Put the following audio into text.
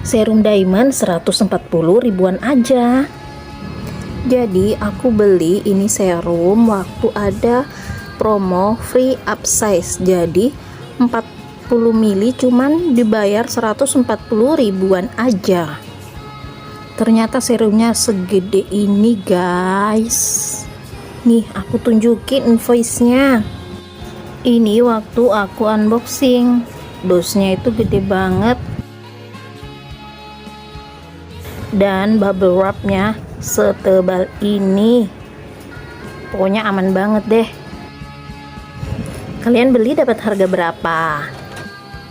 Serum Diamond 140 ribuan aja. Jadi aku beli ini serum waktu ada promo free upsize. Jadi 40 mili cuman dibayar 140 ribuan aja. Ternyata serumnya segede ini guys. Nih aku tunjukin invoice-nya. Ini waktu aku unboxing, dosnya itu gede banget dan bubble wrapnya setebal ini. Pokoknya aman banget deh. Kalian beli dapat harga berapa?